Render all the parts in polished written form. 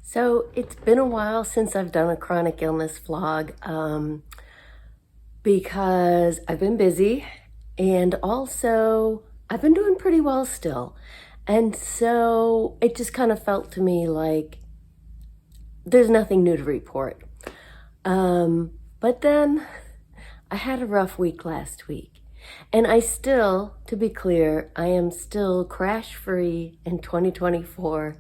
So it's been a while since I've done a chronic illness vlog because I've been busy and also I've been doing pretty well still. And so it just kind of felt to me like there's nothing new to report. But then I had a rough week last week. And I still, to be clear, I am still crash-free in 2024.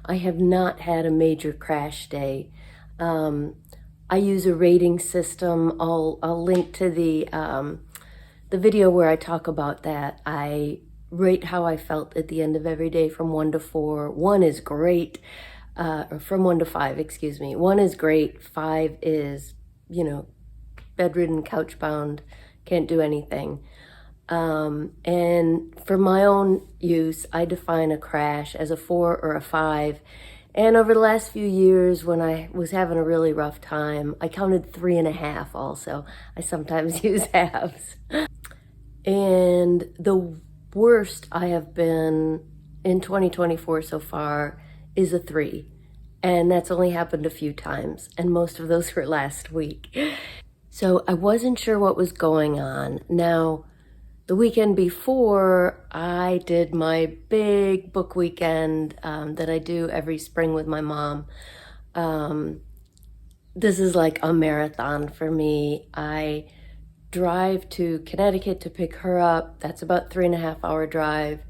I have not had a major crash day. I use a rating system. I'll link to the video where I talk about that. I rate how I felt at the end of every day from 1 to 4. 1 is great, or from 1 to 5, excuse me. 1 is great, 5 is, bedridden, couch-bound, can't do anything. And for my own use, I define a crash as a 4 or a 5. And over the last few years, when I was having a really rough time, I counted 3.5 also. I sometimes use halves. And the worst I have been in 2024 so far is a 3. And that's only happened a few times. And most of those were last week. So I wasn't sure what was going on. Now, the weekend before, I did my big book weekend that I do every spring with my mom. This is like a marathon for me. I drive to Connecticut to pick her up. That's about 3.5-hour drive.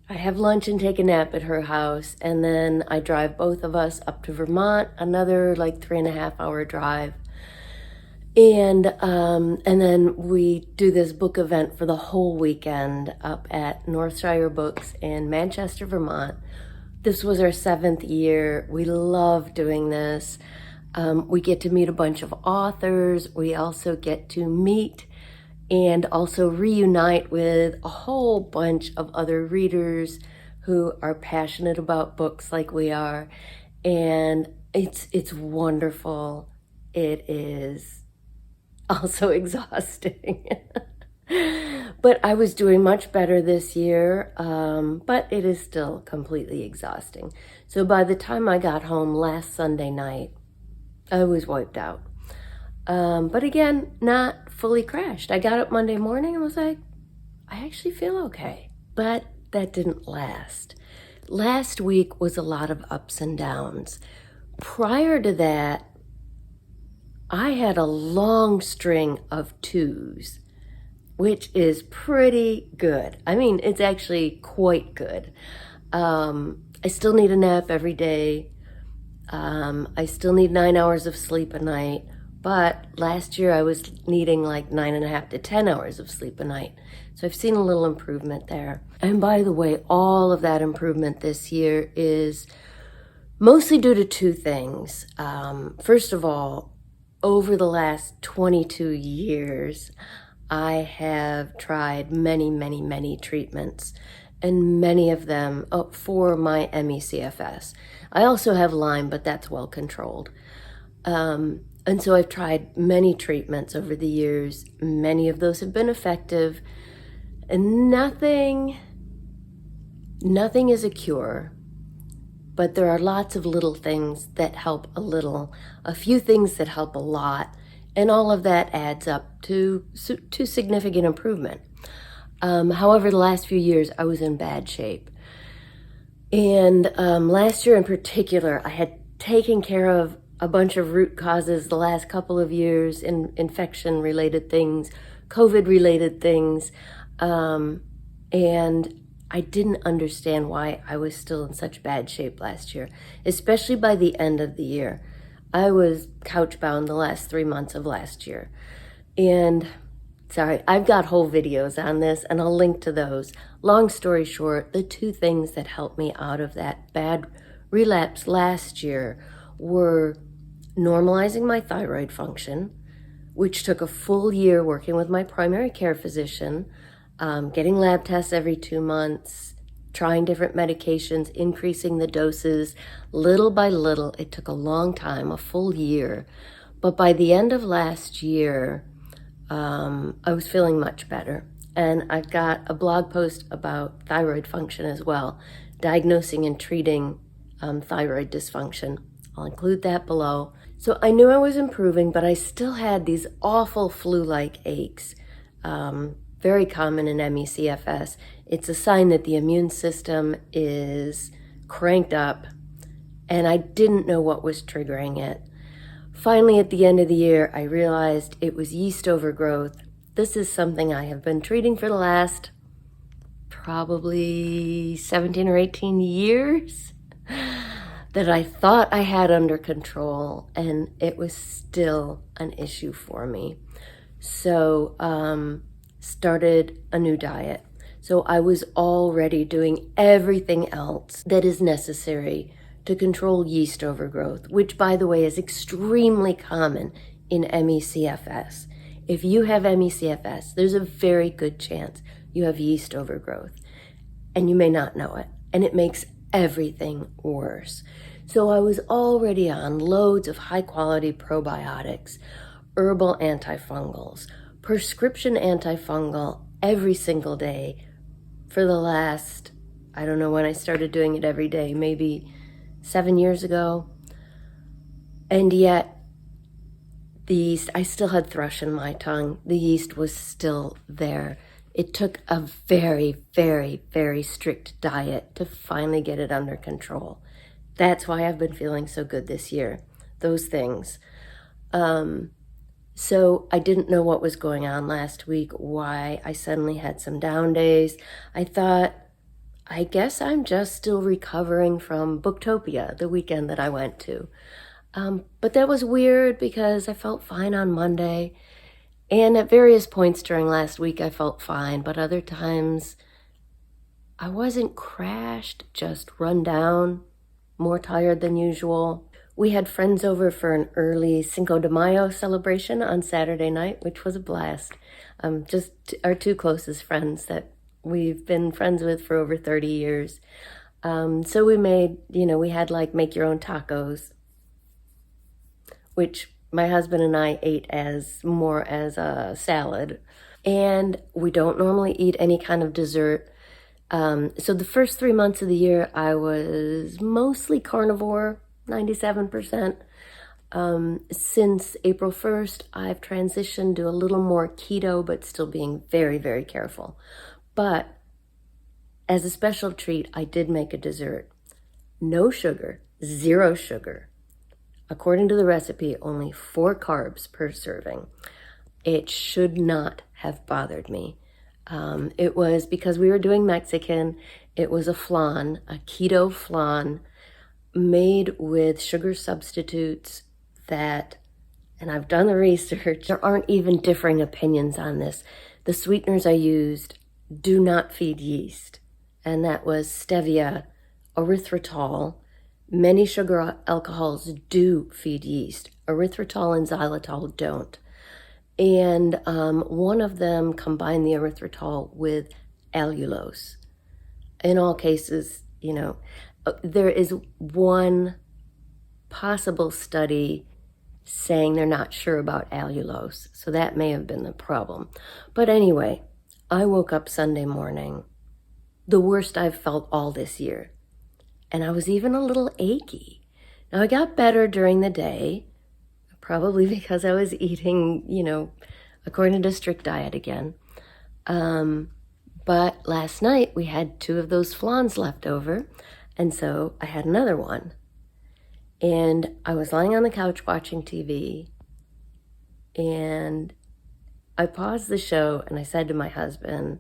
I have lunch and take a nap at her house, and then I drive both of us up to Vermont, another like 3.5-hour drive. And then we do this book event for the whole weekend up at Northshire Books in Manchester, Vermont. This was our 7th year. We love doing this. We get to meet a bunch of authors. We also get to meet and also reunite with a whole bunch of other readers who are passionate about books like we are. And it's wonderful. It is also exhausting. But I was doing much better this year, but it is still completely exhausting. So by the time I got home last Sunday night, I was wiped out. But again, not fully crashed. I got up Monday morning and was like, I actually feel okay. But that didn't last. Last week was a lot of ups and downs. Prior to that, I had a long string of 2s, which is pretty good. I mean, it's actually quite good. I still need a nap every day. I still need 9 hours of sleep a night. But last year I was needing like 9.5 to 10 hours of sleep a night. So I've seen a little improvement there. And by the way, all of that improvement this year is mostly due to 2 things. First of all, over the last 22 years, I have tried many treatments, and many of them for my ME/CFS. I also have Lyme, but that's well controlled. And so I've tried many treatments over the years. Many of those have been effective, and nothing is a cure. But there are lots of little things that help a little, a few things that help a lot, and all of that adds up to significant improvement. However, the last few years, I was in bad shape. And last year in particular, I had taken care of a bunch of root causes the last couple of years, infection-related things, COVID-related things, and I didn't understand why I was still in such bad shape last year, especially by the end of the year. I was couch-bound the last 3 months of last year. And, sorry, I've got whole videos on this, and I'll link to those. Long story short, the 2 things that helped me out of that bad relapse last year were normalizing my thyroid function, which took a full year working with my primary care physician, getting lab tests every 2 months, trying different medications, increasing the doses little by little. It took a long time, a full year. But by the end of last year, I was feeling much better. And I've got a blog post about thyroid function as well, diagnosing and treating thyroid dysfunction. I'll include that below. So I knew I was improving, but I still had these awful flu-like aches, very common in ME/CFS. It's a sign that the immune system is cranked up, and I didn't know what was triggering it. Finally, at the end of the year, I realized it was yeast overgrowth. This is something I have been treating for the last probably 17 or 18 years that I thought I had under control, and it was still an issue for me. So, started a new diet. So I was already doing everything else that is necessary to control yeast overgrowth, which, by the way, is extremely common in ME/CFS. If you have ME/CFS, there's a very good chance you have yeast overgrowth, and you may not know it, and it makes everything worse. So I was already on loads of high-quality probiotics, herbal antifungals, prescription antifungal every single day for the last, I don't know when I started doing it every day, maybe 7 years ago. And yet, the yeast, I still had thrush in my tongue. The yeast was still there. It took a very, very, very strict diet to finally get it under control. That's why I've been feeling so good this year. Those things. So I didn't know what was going on last week, why I suddenly had some down days. I thought, I guess I'm just still recovering from Booktopia, the weekend that I went to. But that was weird because I felt fine on Monday. And at various points during last week, I felt fine. But other times, I wasn't crashed, just run down, more tired than usual. We had friends over for an early Cinco de Mayo celebration on Saturday night, which was a blast. Just our two closest friends that we've been friends with for over 30 years. So we made, we had like make your own tacos, which my husband and I ate as more as a salad. And we don't normally eat any kind of dessert. So the first 3 months of the year, I was mostly carnivore, 97%. Since April 1st, I've transitioned to a little more keto, but still being very, very careful. But as a special treat, I did make a dessert. No sugar, 0 sugar. According to the recipe, only 4 carbs per serving. It should not have bothered me. It was because we were doing Mexican. It was a flan, a keto flan, made with sugar substitutes that, and I've done the research, there aren't even differing opinions on this. The sweeteners I used do not feed yeast, and that was stevia, erythritol. Many sugar alcohols do feed yeast. Erythritol and xylitol don't. And one of them combined the erythritol with allulose. In all cases, there is one possible study saying they're not sure about allulose. So that may have been the problem. But anyway, I woke up Sunday morning, the worst I've felt all this year. And I was even a little achy. Now I got better during the day, probably because I was eating, according to strict diet again. But last night we had 2 of those flans left over. And so I had another one. And I was lying on the couch watching TV. And I paused the show and I said to my husband,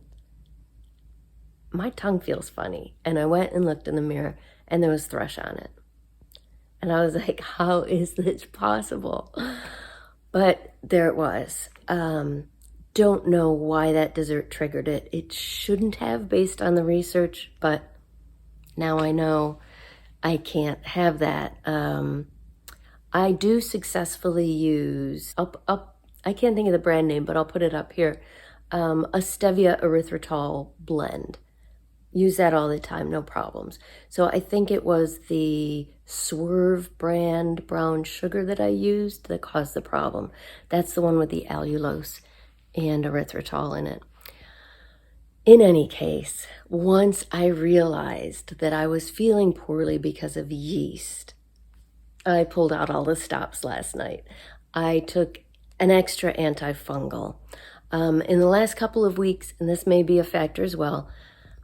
my tongue feels funny. And I went and looked in the mirror and there was thrush on it. And I was like, how is this possible? But there it was. Don't know why that dessert triggered it. It shouldn't have based on the research, but now I know I can't have that. I do successfully use, I can't think of the brand name, but I'll put it up here, a stevia erythritol blend. Use that all the time, no problems. So I think it was the Swerve brand brown sugar that I used that caused the problem. That's the one with the allulose and erythritol in it. In any case, once I realized that I was feeling poorly because of yeast, I pulled out all the stops last night. I took an extra antifungal. In the last couple of weeks, and this may be a factor as well,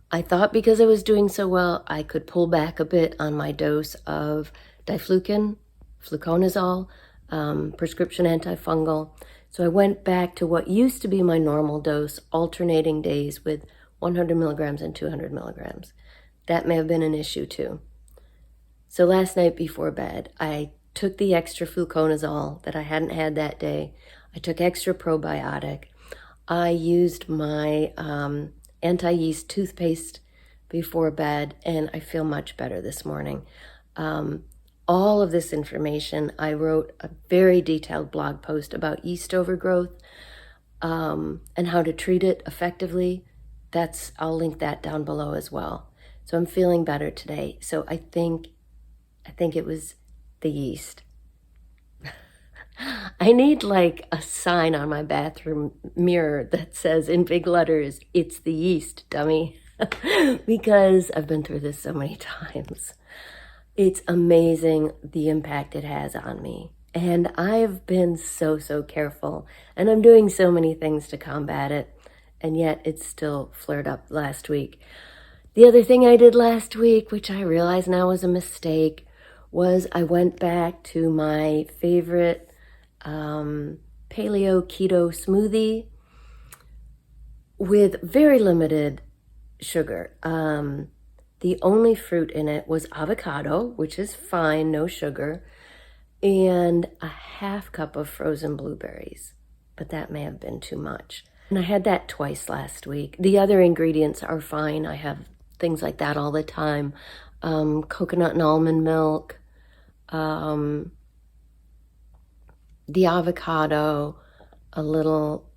I thought because I was doing so well, I could pull back a bit on my dose of fluconazole, prescription antifungal. So I went back to what used to be my normal dose, alternating days with 100 milligrams and 200 milligrams. That may have been an issue too. So last night before bed, I took the extra fluconazole that I hadn't had that day. I took extra probiotic. I used my anti-yeast toothpaste before bed, and I feel much better this morning. All of this information, I wrote a very detailed blog post about yeast overgrowth and how to treat it effectively. I'll link that down below as well. So I'm feeling better today. So I think it was the yeast. I need like a sign on my bathroom mirror that says in big letters, "It's the yeast, dummy," because I've been through this so many times. It's amazing the impact it has on me. And I've been so careful, and I'm doing so many things to combat it, and yet it still flared up last week. The other thing I did last week, which I realize now was a mistake, was I went back to my favorite paleo keto smoothie with very limited sugar. The only fruit in it was avocado, which is fine, no sugar, and a half cup of frozen blueberries, but that may have been too much. And I had that twice last week. The other ingredients are fine. I have things like that all the time. Coconut and almond milk, the avocado, a little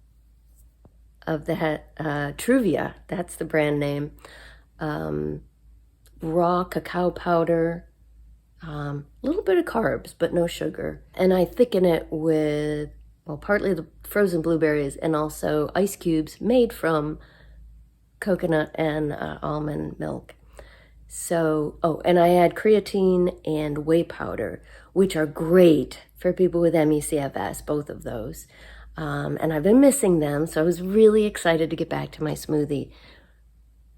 of that Truvia, that's the brand name, raw cacao powder, a little bit of carbs, but no sugar. And I thicken it with, well, partly the frozen blueberries and also ice cubes made from coconut and almond milk. So, and I add creatine and whey powder, which are great for people with ME/CFS, both of those. And I've been missing them, so I was really excited to get back to my smoothie.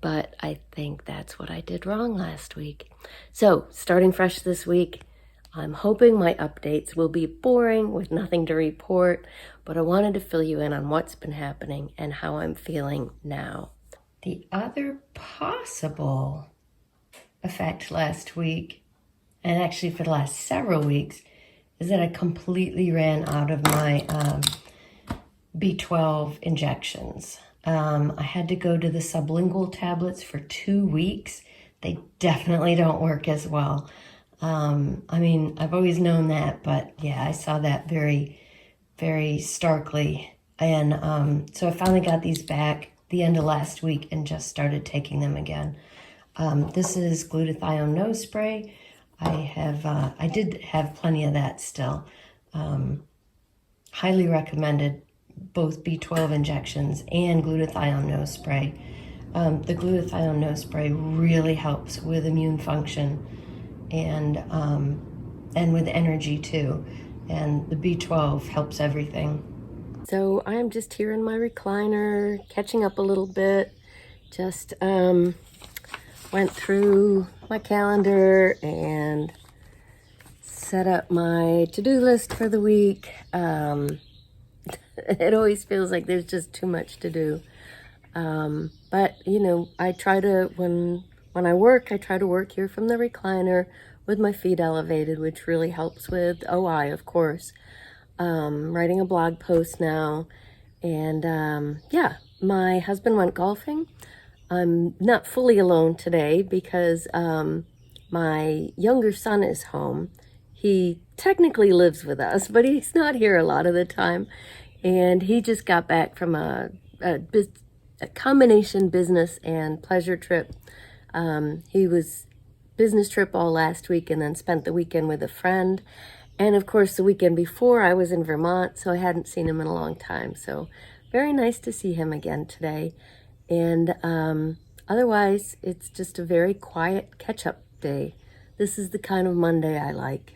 But I think that's what I did wrong last week. So, starting fresh this week, I'm hoping my updates will be boring with nothing to report, but I wanted to fill you in on what's been happening and how I'm feeling now. The other possible effect last week, and actually for the last several weeks, is that I completely ran out of my B12 injections. I had to go to the sublingual tablets for 2 weeks. They definitely don't work as well. I mean, I've always known that, but yeah, I saw that very, very starkly. And so I finally got these back the end of last week and just started taking them again. This is glutathione nose spray. I did have plenty of that still. Highly recommended both B12 injections and glutathione nose spray. The glutathione nose spray really helps with immune function and with energy too. And the B12 helps everything. So I'm just here in my recliner, catching up a little bit. Just went through my calendar and set up my to-do list for the week. It always feels like there's just too much to do. But, you know, I try to, when I work, I try to work here from the recliner with my feet elevated, which really helps with OI, of course. Writing a blog post now. And, yeah, my husband went golfing. I'm not fully alone today because my younger son is home. He technically lives with us, but he's not here a lot of the time. And he just got back from a combination business and pleasure trip. He was business trip all last week and then spent the weekend with a friend. And of course, the weekend before I was in Vermont, so I hadn't seen him in a long time. So very nice to see him again today. And otherwise, it's just a very quiet catch-up day. This is the kind of Monday I like.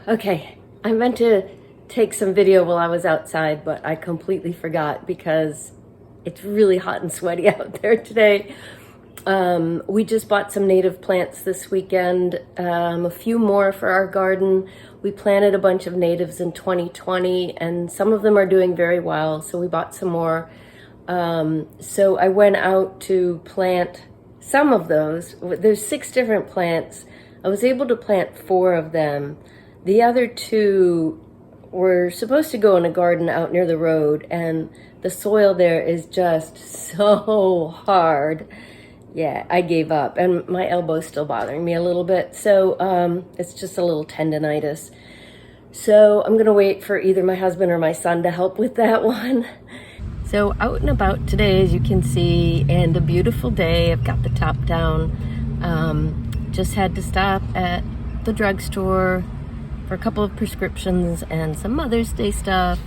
Okay, I meant to take some video while I was outside, but I completely forgot because it's really hot and sweaty out there today. We just bought some native plants this weekend, a few more for our garden. We planted a bunch of natives in 2020 and some of them are doing very well, so we bought some more. So I went out to plant some of those. There's 6 different plants. I was able to plant 4 of them. The other 2 were supposed to go in a garden out near the road, and the soil there is just so hard. Yeah, I gave up, and my elbow's still bothering me a little bit, so it's just a little tendonitis. So I'm gonna wait for either my husband or my son to help with that one. So out and about today, as you can see, and a beautiful day. I've got the top down. Just had to stop at the drugstore for a couple of prescriptions and some Mother's Day stuff.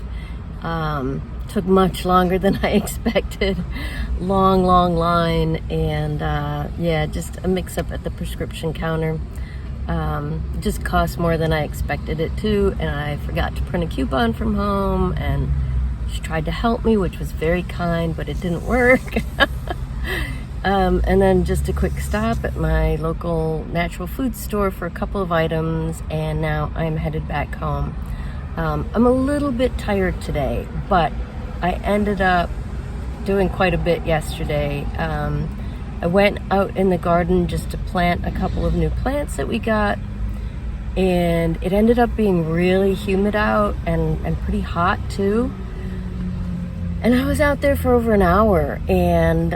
Took much longer than I expected. Long line, and yeah, just a mix-up at the prescription counter. Just cost more than I expected it to, and I forgot to print a coupon from home, and she tried to help me, which was very kind, but it didn't work. And then just a quick stop at my local natural food store for a couple of items, and now I'm headed back home. I'm a little bit tired today, but I ended up doing quite a bit yesterday. I went out in the garden just to plant a couple of new plants that we got, and it ended up being really humid out and pretty hot too. And I was out there for over an hour, and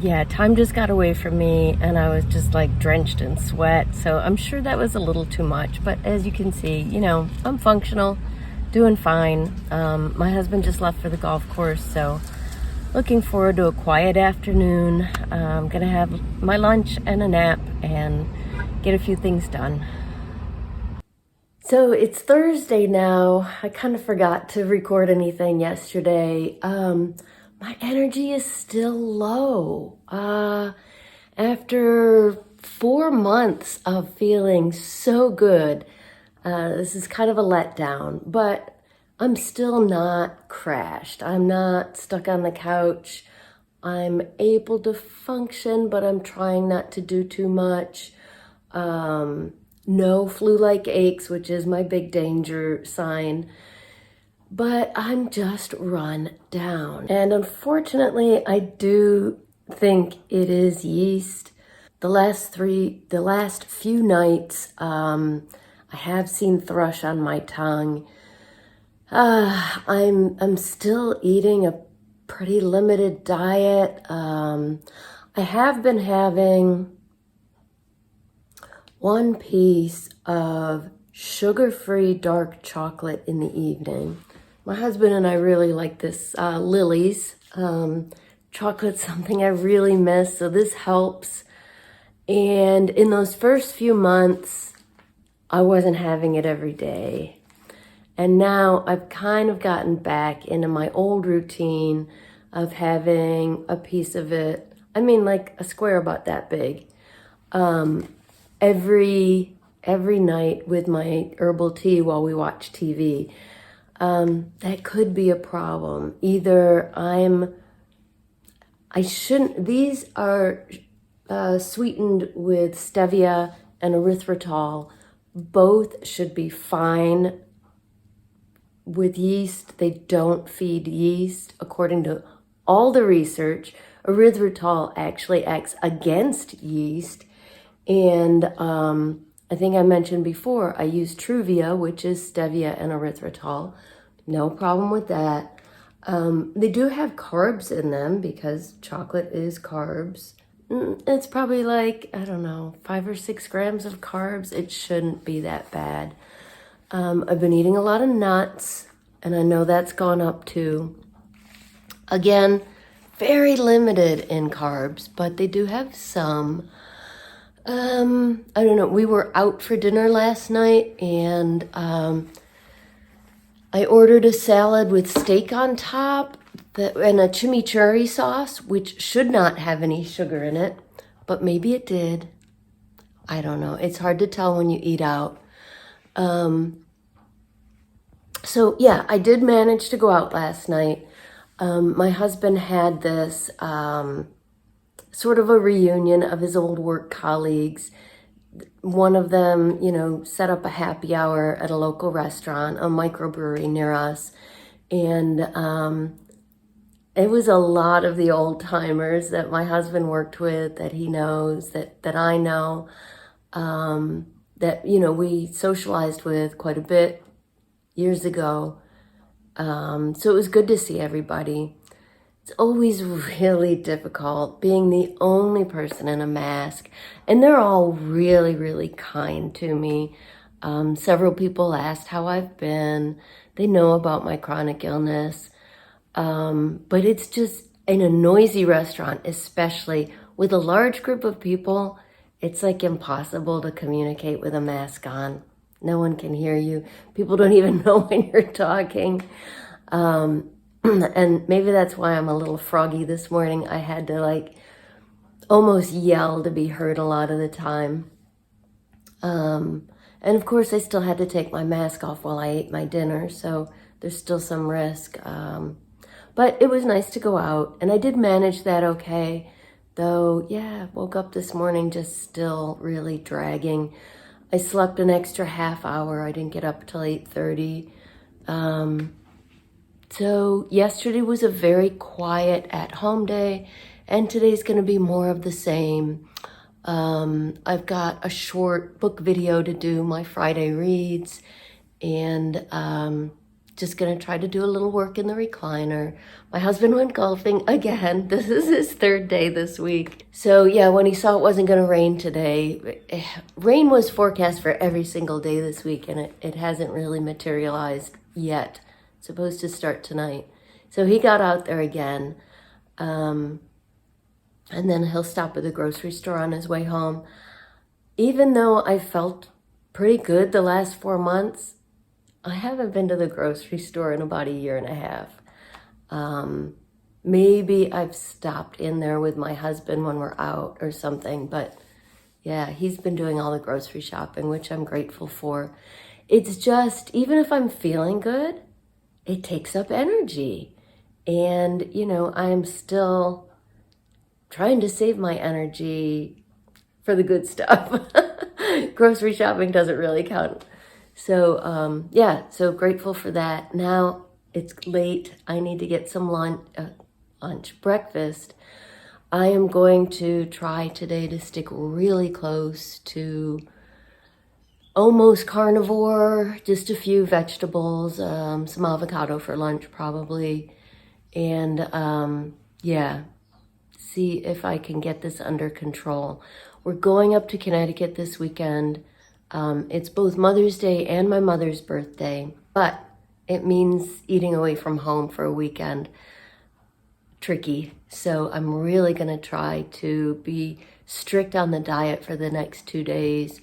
yeah, time just got away from me, and I was just like drenched in sweat. So I'm sure that was a little too much, but as you can see, you know, I'm functional, doing fine. My husband just left for the golf course, so looking forward to a quiet afternoon. I'm gonna have my lunch and a nap and get a few things done. So it's Thursday now. I kind of forgot to record anything yesterday. My energy is still low. After 4 months of feeling so good, this is kind of a letdown, but I'm still not crashed. I'm not stuck on the couch. I'm able to function, but I'm trying not to do too much. No flu-like aches, which is my big danger sign, but I'm just run down. And unfortunately, I do think it is yeast. The last few nights, I have seen thrush on my tongue. I'm still eating a pretty limited diet. I have been having 1 piece of sugar-free dark chocolate in the evening. My husband and I really like this Lily's chocolate, something I really miss, so this helps. And in those first few months, I wasn't having it every day. And now I've kind of gotten back into my old routine of having a piece of it, I mean like a square about that big, every night with my herbal tea while we watch TV. That could be a problem. Either these are sweetened with stevia and erythritol. Both should be fine with yeast. They don't feed yeast. According to all the research, erythritol actually acts against yeast. And I think I mentioned before, I use Truvia, which is stevia and erythritol. No problem with that. They do have carbs in them because chocolate is carbs. It's probably like, I don't know, 5 or 6 grams of carbs. It shouldn't be that bad. I've been eating a lot of nuts, and I know that's gone up too. Again, very limited in carbs, but they do have some. I don't know, we were out for dinner last night, and I ordered a salad with steak on top and a chimichurri sauce, which should not have any sugar in it, but maybe it did. I don't know. It's hard to tell when you eat out. So yeah, I did manage to go out last night. My husband had this sort of a reunion of his old work colleagues. One of them, set up a happy hour at a local restaurant, a microbrewery near us. And it was a lot of the old timers that my husband worked with, that he knows, that I know, that, we socialized with quite a bit years ago. So it was good to see everybody. It's always really difficult being the only person in a mask, and they're all really, really kind to me. Several people asked how I've been. They know about my chronic illness. But it's just in a noisy restaurant, especially with a large group of people, it's like impossible to communicate with a mask on. No one can hear you. People don't even know when you're talking. And maybe that's why I'm a little froggy this morning. I had to almost yell to be heard a lot of the time. And of course I still had to take my mask off while I ate my dinner, so there's still some risk. But it was nice to go out, and I did manage that okay. Though, yeah, woke up this morning just still really dragging. I slept an extra half hour. I didn't get up till 8:30. So yesterday was a very quiet at-home day, and today's going to be more of the same. I've got a short book video to do, my Friday reads, and just going to try to do a little work in the recliner. My husband went golfing again. This is his third day this week. So yeah, when he saw it wasn't going to rain today, rain was forecast for every single day this week, and it hasn't really materialized yet. It's supposed to start tonight. So he got out there again. And then he'll stop at the grocery store on his way home. Even though I felt pretty good the last 4 months, I haven't been to the grocery store in about 1.5 years. Maybe I've stopped in there with my husband when we're out or something, but yeah, he's been doing all the grocery shopping, which I'm grateful for. It's just, even if I'm feeling good, it takes up energy. And, I'm still trying to save my energy for the good stuff. Grocery shopping doesn't really count. So, so grateful for that. Now it's late. I need to get some breakfast. I am going to try today to stick really close to almost carnivore, just a few vegetables, some avocado for lunch probably. And, see if I can get this under control. We're going up to Connecticut this weekend. It's both Mother's Day and my mother's birthday, but it means eating away from home for a weekend. Tricky. So I'm really going to try to be strict on the diet for the next 2 days.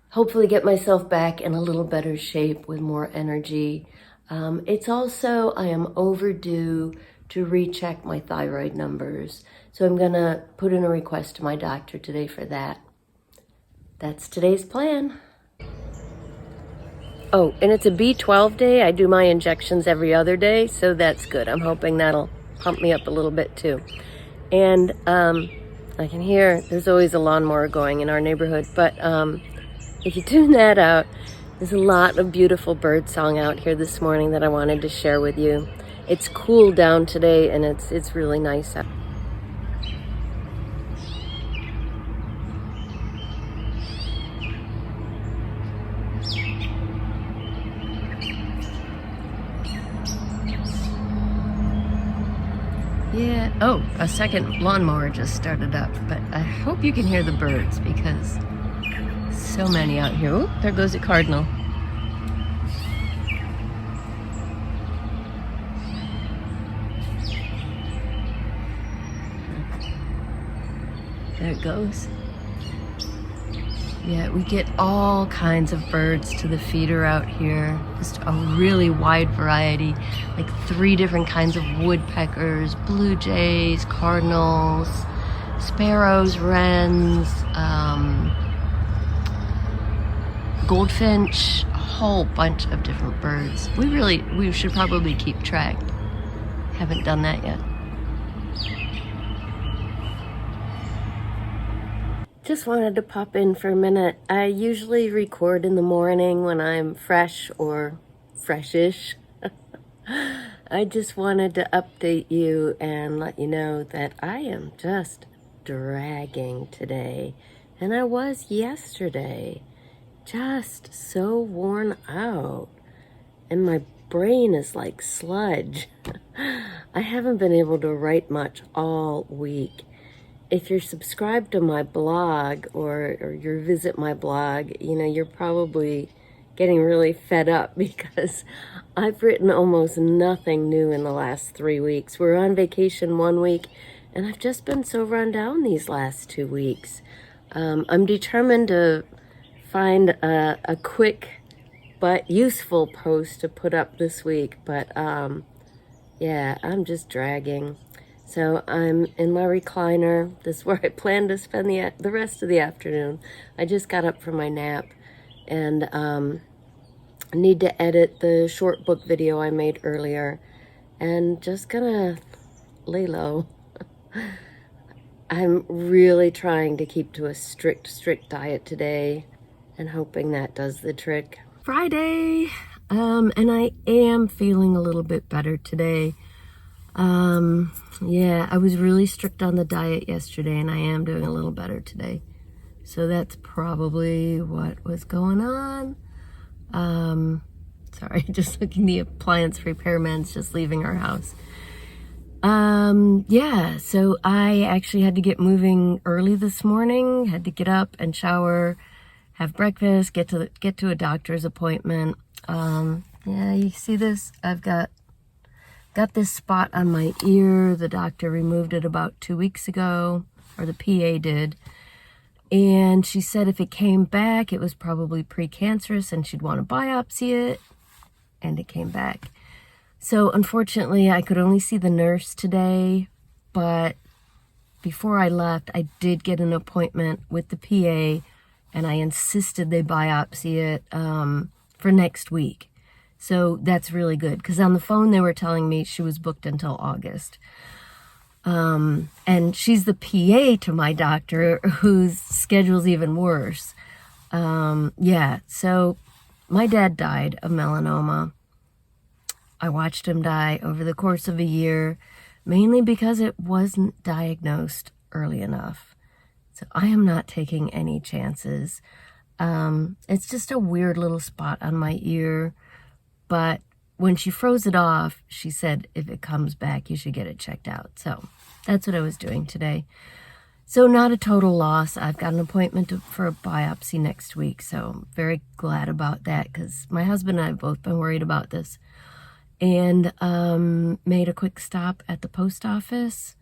Hopefully get myself back in a little better shape with more energy. It's also, I am overdue to recheck my thyroid numbers. So I'm going to put in a request to my doctor today for that. That's today's plan. Oh, and it's a B12 day. I do my injections every other day, so that's good. I'm hoping that'll pump me up a little bit too. And I can hear there's always a lawnmower going in our neighborhood, but if you tune that out, there's a lot of beautiful bird song out here this morning that I wanted to share with you. It's cooled down today, and it's really nice out. Yeah, oh, a second lawnmower just started up, but I hope you can hear the birds because so many out here. Oh, there goes a cardinal. There it goes. Yeah, we get all kinds of birds to the feeder out here. Just a really wide variety, like 3 different kinds of woodpeckers, blue jays, cardinals, sparrows, wrens, goldfinch, a whole bunch of different birds. We should probably keep track. Haven't done that yet. Just wanted to pop in for a minute. I usually record in the morning when I'm fresh or freshish. I just wanted to update you and let you know that I am just dragging today. And I was yesterday. Just so worn out. And my brain is like sludge. I haven't been able to write much all week. If you're subscribed to my blog or you visit my blog, you know, you're probably getting really fed up because I've written almost nothing new in the last 3 weeks. We're on vacation 1 week, and I've just been so run down these last 2 weeks. I'm determined to find a quick but useful post to put up this week, but yeah, I'm just dragging. So I'm in my recliner. This is where I plan to spend the rest of the afternoon. I just got up from my nap and need to edit the short book video I made earlier and just gonna lay low. I'm really trying to keep to a strict diet today and hoping that does the trick. Friday, and I am feeling a little bit better today. Yeah, I was really strict on the diet yesterday and I am doing a little better today. So that's probably what was going on. Sorry, just looking, the appliance repairman's just leaving our house. Yeah, so I actually had to get moving early this morning, had to get up and shower, have breakfast, get to a doctor's appointment. Yeah, you see this? I've got this spot on my ear. The doctor removed it about 2 weeks ago, or the PA did. And she said if it came back, it was probably precancerous and she'd want to biopsy it. And it came back. So unfortunately, I could only see the nurse today. But before I left, I did get an appointment with the PA. And I insisted they biopsy it for next week. So that's really good, because on the phone they were telling me she was booked until August. And she's the PA to my doctor, whose schedule's even worse. Yeah, so my dad died of melanoma. I watched him die over the course of a year, mainly because it wasn't diagnosed early enough. So I am not taking any chances. It's just a weird little spot on my ear. But when she froze it off, she said, if it comes back, you should get it checked out. So that's what I was doing today. So not a total loss. I've got an appointment for a biopsy next week. So I'm very glad about that, because my husband and I have both been worried about this. And made a quick stop at the post office.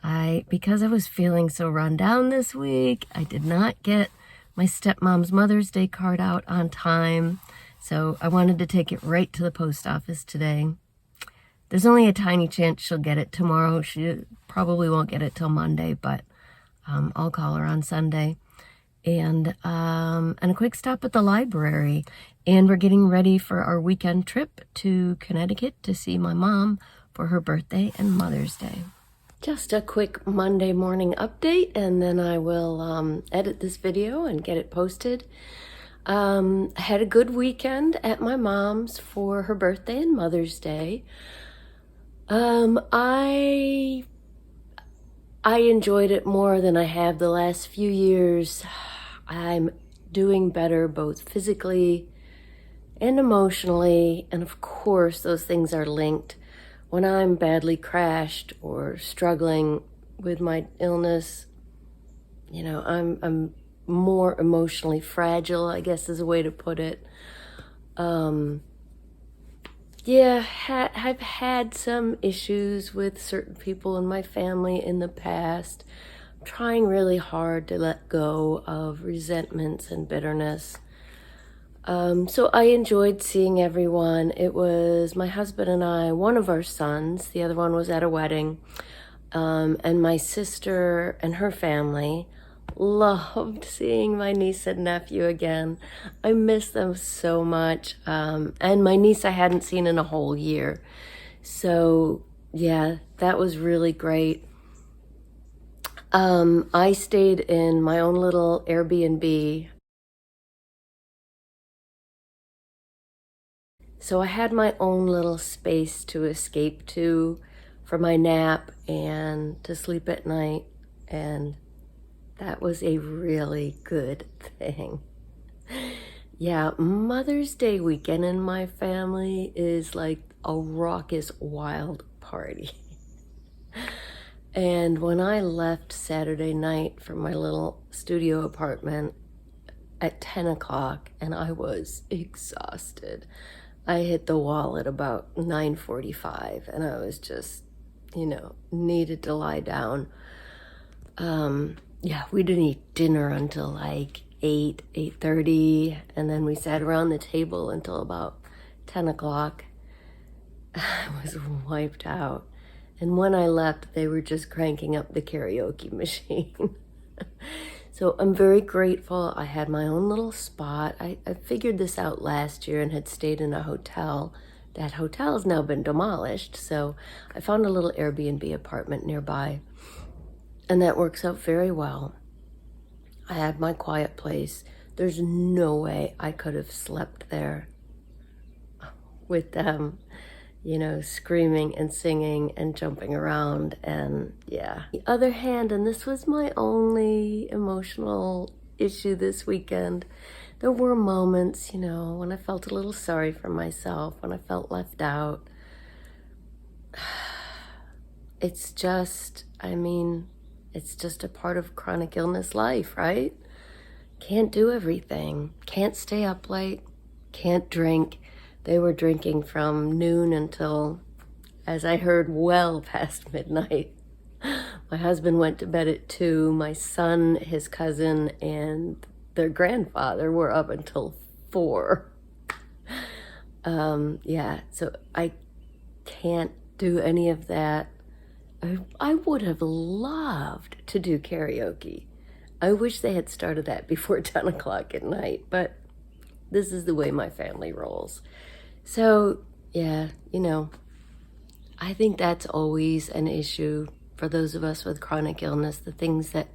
Because I was feeling so run down this week, I did not get my stepmom's Mother's Day card out on time. So I wanted to take it right to the post office today. There's only a tiny chance she'll get it tomorrow. She probably won't get it till Monday, but I'll call her on Sunday. And a quick stop at the library. And we're getting ready for our weekend trip to Connecticut to see my mom for her birthday and Mother's Day. Just a quick Monday morning update, and then I will edit this video and get it posted. I had a good weekend at my mom's for her birthday and Mother's Day. I enjoyed it more than I have the last few years. I'm doing better both physically and emotionally, and of course those things are linked. When I'm badly crashed or struggling with my illness, you know, I'm more emotionally fragile, I guess is a way to put it. Yeah, I've had some issues with certain people in my family in the past, trying really hard to let go of resentments and bitterness. So I enjoyed seeing everyone. It was my husband and I, one of our sons, the other one was at a wedding, and my sister and her family. Loved seeing my niece and nephew again. I miss them so much. And my niece I hadn't seen in a whole year. So yeah, that was really great. I stayed in my own little Airbnb. So I had my own little space to escape to for my nap and to sleep at night. And that was a really good thing. Yeah, Mother's Day weekend in my family is like a raucous, wild party. And when I left Saturday night from my little studio apartment at 10 o'clock, and I was exhausted, I hit the wall at about 9:45, and I was just, needed to lie down. Yeah, we didn't eat dinner until like 8:30, and then we sat around the table until about 10 o'clock. I was wiped out. And when I left, they were just cranking up the karaoke machine. So I'm very grateful. I had my own little spot. I figured this out last year and had stayed in a hotel. That hotel has now been demolished, so I found a little Airbnb apartment nearby. And that works out very well. I had my quiet place. There's no way I could have slept there with them, screaming and singing and jumping around. And yeah. The other hand, and this was my only emotional issue this weekend, there were moments, when I felt a little sorry for myself, when I felt left out. It's just a part of chronic illness life, right? Can't do everything. Can't stay up late. Can't drink. They were drinking from noon until, as I heard, well past midnight. My husband went to bed at 2. My son, his cousin, and their grandfather were up until 4. Yeah, so I can't do any of that. I would have loved to do karaoke. I wish they had started that before 10 o'clock at night, but this is the way my family rolls. So, yeah, I think that's always an issue for those of us with chronic illness, the things that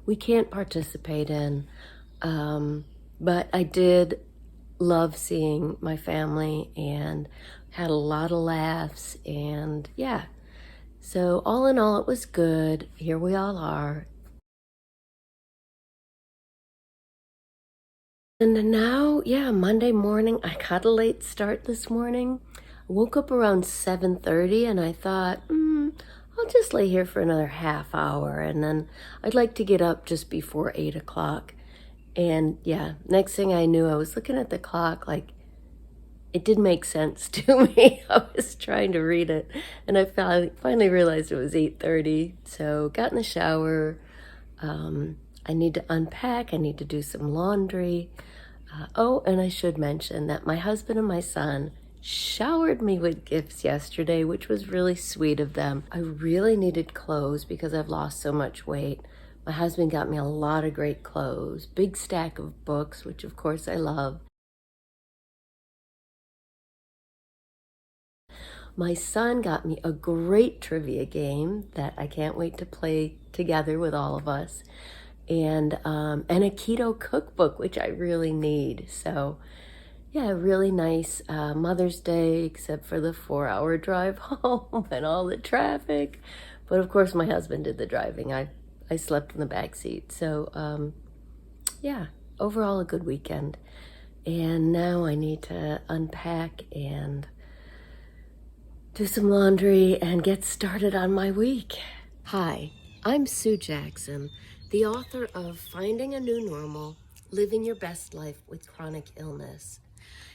we can't participate in. But I did love seeing my family and had a lot of laughs, and yeah. So all in all, it was good. Here we all are. And now, yeah, Monday morning, I got a late start this morning. I woke up around 7:30 and I thought, I'll just lay here for another half hour, and then I'd like to get up just before 8 o'clock. And yeah, next thing I knew, I was looking at the clock like it didn't make sense to me. I was trying to read it, and I finally realized it was 8:30. So got in the shower. I need to unpack. I need to do some laundry. And I should mention that my husband and my son showered me with gifts yesterday, which was really sweet of them. I really needed clothes because I've lost so much weight. My husband got me a lot of great clothes, big stack of books, which of course I love. My son got me a great trivia game that I can't wait to play together with all of us, and a keto cookbook, which I really need. So yeah, really nice Mother's Day, except for the 4-hour drive home and all the traffic. But of course, my husband did the driving. I slept in the back seat. So yeah, overall a good weekend. And now I need to unpack and do some laundry and get started on my week. Hi, I'm Sue Jackson, the author of Finding a New Normal, Living Your Best Life with Chronic Illness.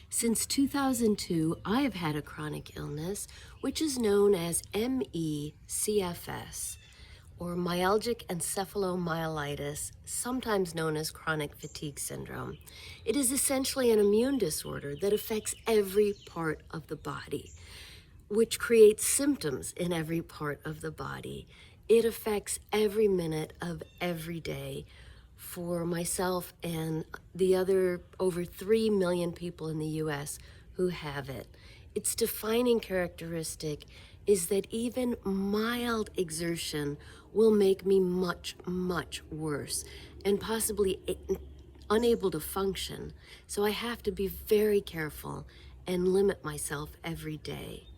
Since 2002, I have had a chronic illness, which is known as ME/CFS, or myalgic encephalomyelitis, sometimes known as chronic fatigue syndrome. It is essentially an immune disorder that affects every part of the body, which creates symptoms in every part of the body. It affects every minute of every day for myself and the other over 3 million people in the US who have it. Its defining characteristic is that even mild exertion will make me much, much worse and possibly unable to function. So I have to be very careful and limit myself every day.